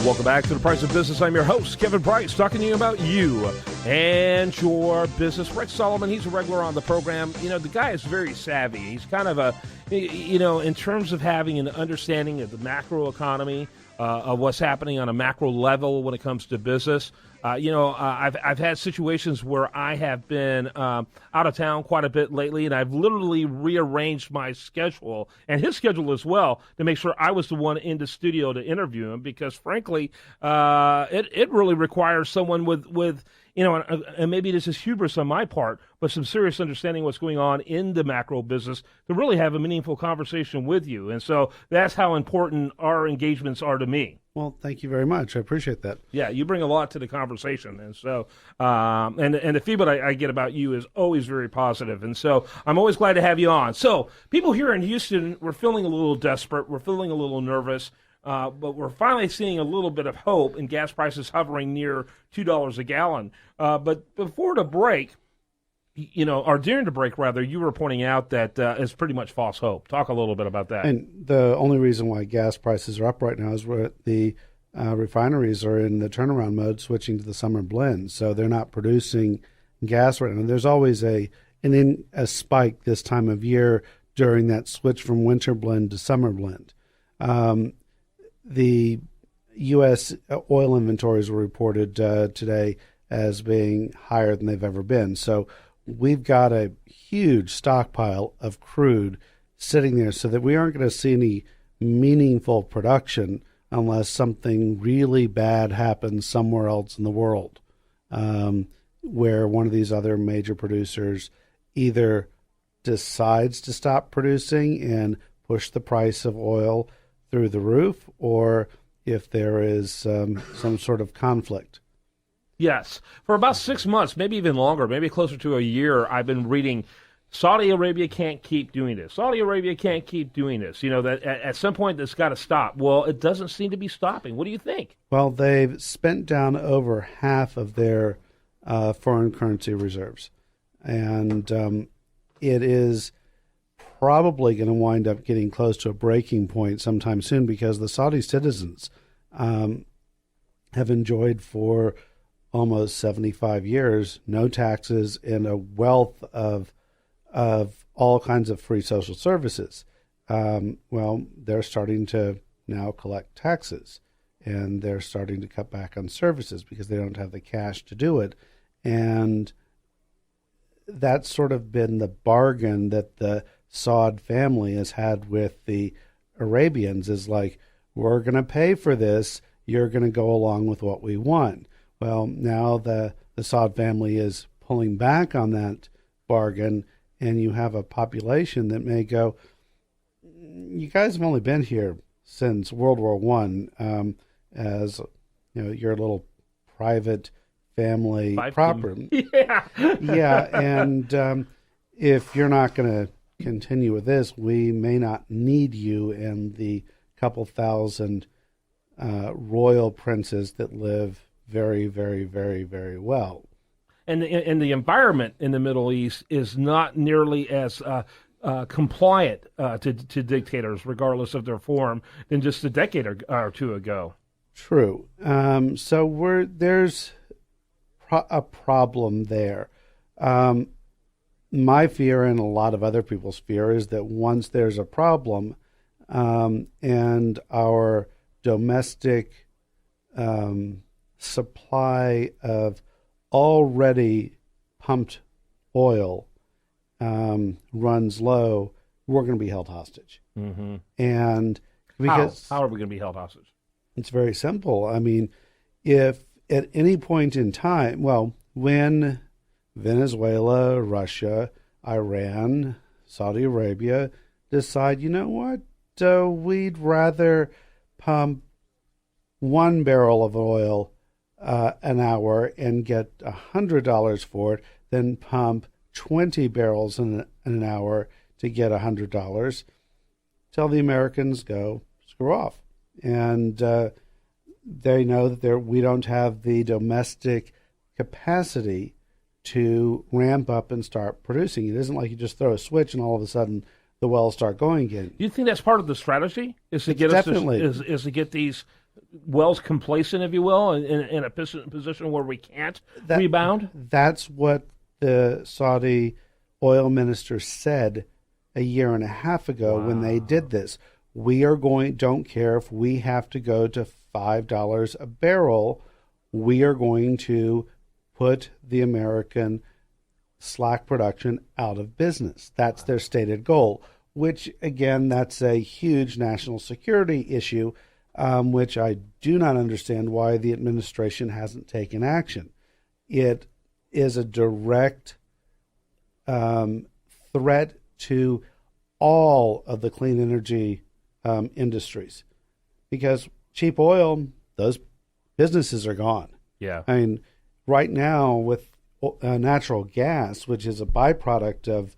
Welcome back to The Price of Business. I'm your host, Kevin Price, talking to you about you and your business. Rick Solomon, he's a regular on the program. You know, the guy is very savvy. He's kind of a, you know, in terms of having an understanding of the macro economy, of what's happening on a macro level when it comes to business. I've had situations where I have been out of town quite a bit lately, and I've literally rearranged my schedule and his schedule as well to make sure I was the one in the studio to interview him because, frankly, it really requires someone with and maybe this is hubris on my part, but some serious understanding of what's going on in the macro business to really have a meaningful conversation with you. And so that's how important our engagements are to me. Well, thank you very much. I appreciate that. Yeah, you bring a lot to the conversation. And so, and the feedback I get about you is always very positive. And so I'm always glad to have you on. So people here in Houston, we're feeling a little desperate. We're feeling a little nervous. But we're finally seeing a little bit of hope in gas prices hovering near $2 a gallon. But before the break, or during the break, rather, you were pointing out that it's pretty much false hope. Talk a little bit about that. And the only reason why gas prices are up right now is the refineries are in the turnaround mode, switching to the summer blend. So they're not producing gas right now. There's always a spike this time of year during that switch from winter blend to summer blend. The U.S. oil inventories were reported today as being higher than they've ever been. So we've got a huge stockpile of crude sitting there so that we aren't going to see any meaningful production unless something really bad happens somewhere else in the world, where one of these other major producers either decides to stop producing and push the price of oil through the roof, or if there is some sort of conflict. Yes. For about 6 months, maybe even longer, maybe closer to a year, I've been reading Saudi Arabia can't keep doing this. Saudi Arabia can't keep doing this. That at some point that's got to stop. Well, it doesn't seem to be stopping. What do you think? Well, they've spent down over half of their foreign currency reserves. And it is probably going to wind up getting close to a breaking point sometime soon because the Saudi citizens have enjoyed for almost 75 years no taxes and a wealth of all kinds of free social services. Well, they're starting to now collect taxes, and they're starting to cut back on services because they don't have the cash to do it. And that's sort of been the bargain that the Saud family has had with the Arabians, is like, we're going to pay for this, you're going to go along with what we want. Well, now the Saud family is pulling back on that bargain, and you have a population that may go, you guys have only been here since World War I, as your little private family property. Yeah. Yeah, and if you're not going to continue with this, we may not need you and the couple thousand royal princes that live very, very, very, very well. And the environment in the Middle East is not nearly as compliant to dictators, regardless of their form, than just a decade or two ago. True. So there's a problem there. My fear, and a lot of other people's fear, is that once there's a problem and our domestic supply of already pumped oil runs low, we're going to be held hostage. Mm-hmm. And because how are we going to be held hostage? It's very simple. I mean, if at any point in time, when Venezuela, Russia, Iran, Saudi Arabia decide, you know what, we'd rather pump 1 barrel of oil an hour and get $100 for it than pump 20 barrels in an hour to get $100, tell the Americans, go screw off. And they know that we don't have the domestic capacity to ramp up and start producing. It isn't like you just throw a switch and all of a sudden the wells start going again. Do you think that's part of the strategy? Is to get definitely is to get these Wells complacent, if you will, in a position where we can't rebound? That's what the Saudi oil minister said a year and a half ago when they did this. We are don't care if we have to go to $5 a barrel. We are going to put the American slack production out of business. That's their stated goal, which, again, that's a huge national security issue, which I do not understand why the administration hasn't taken action. It is a direct threat to all of the clean energy industries, because cheap oil, those businesses are gone. Yeah. I mean, right now with natural gas, which is a byproduct of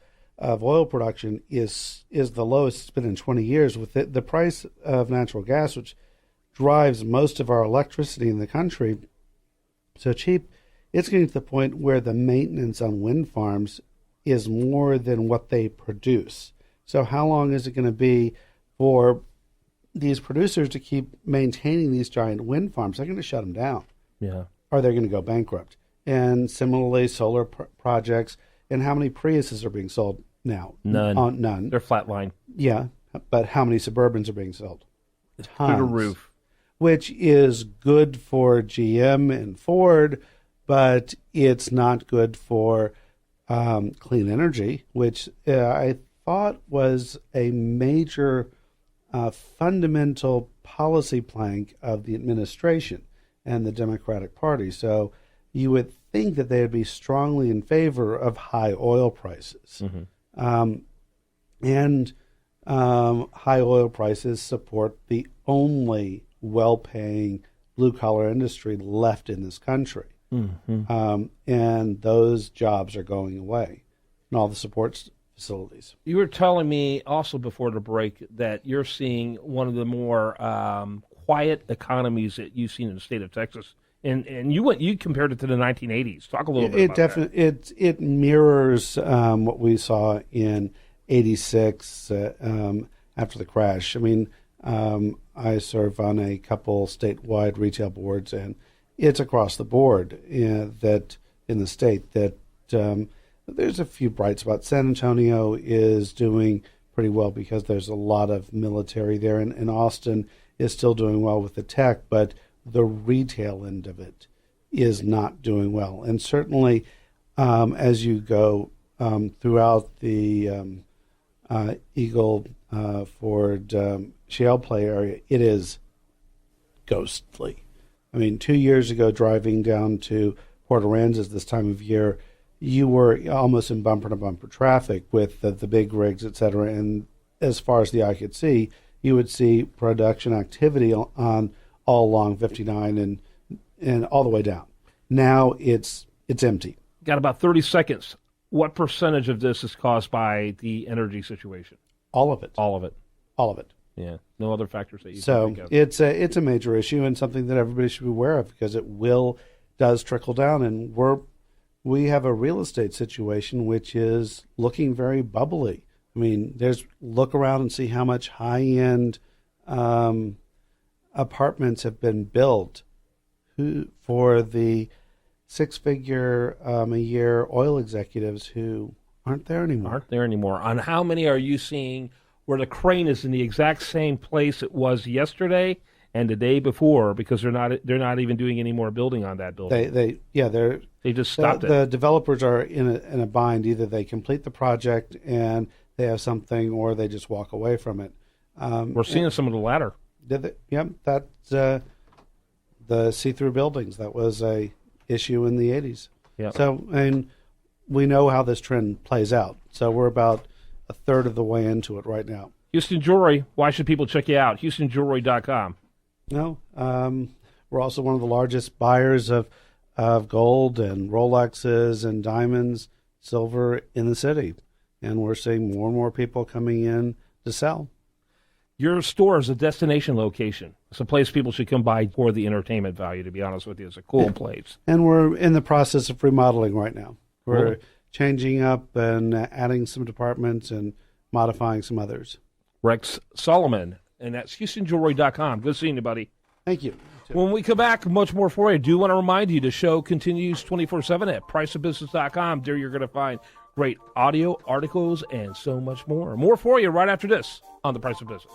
oil production, is the lowest it's been in 20 years. With the price of natural gas, which drives most of our electricity in the country, so cheap, it's getting to the point where the maintenance on wind farms is more than what they produce. So how long is it going to be for these producers to keep maintaining these giant wind farms? They're going to shut them down. Yeah. Or they're going to go bankrupt. And similarly, solar projects. And how many Priuses are being sold now? None. None. They're flatline. Yeah. But how many Suburbans are being sold? Tons. Through the roof. Which is good for GM and Ford, but it's not good for clean energy, which I thought was a major fundamental policy plank of the administration and the Democratic Party. So you would think that they would be strongly in favor of high oil prices. Mm-hmm. And high oil prices support the only well-paying blue-collar industry left in this country. Mm-hmm. And those jobs are going away, and all the support facilities. You were telling me also before the break that you're seeing one of the more quiet economies that you've seen in the state of Texas, and you compared it to the 1980s. Talk a little bit about that. It mirrors what we saw in '86 after the crash. I mean, I serve on a couple statewide retail boards, and it's across the board that in the state that there's a few bright spots. San Antonio is doing pretty well because there's a lot of military there, and Austin is still doing well with the tech, but the retail end of it is not doing well. And certainly as you go throughout the Eagle Ford shale play area, it is ghostly. I mean, 2 years ago, driving down to Port Aransas this time of year, you were almost in bumper-to-bumper traffic with the big rigs, et cetera. And as far as the eye could see, you would see production activity on all along 59 and all the way down. Now it's empty. Got about 30 seconds. What percentage of this is caused by the energy situation? All of it. All of it. All of it. Yeah, no other factors that you can think of. It's a major issue and something that everybody should be aware of because it does trickle down, and we have a real estate situation which is looking very bubbly. I mean, look around and see how much high-end apartments have been built for the six-figure a year oil executives who aren't there anymore. On how many are you seeing where the crane is in the exact same place it was yesterday and the day before, because they're not even doing any more building on that building? They just stopped it. The developers are in a bind. Either they complete the project and they have something, or they just walk away from it. We're seeing some of the latter. That's the see-through buildings. That was a issue in the 80s. Yep. So, and we know how this trend plays out. So we're about a third of the way into it right now. Houston Jewelry, why should people check you out? HoustonJewelry.com. No, we're also one of the largest buyers of gold and Rolexes and diamonds, silver in the city. And we're seeing more and more people coming in to sell. Your store is a destination location. It's a place people should come by for the entertainment value, to be honest with you. It's a cool place. And we're in the process of remodeling right now. We're changing up and adding some departments and modifying some others. Rex Solomon, and that's HoustonJewelry.com. Good seeing you, buddy. Thank you. When we come back, much more for you. I do want to remind you, the show continues 24/7 at priceofbusiness.com. There you're going to find great audio, articles, and so much more. More for you right after this on The Price of Business.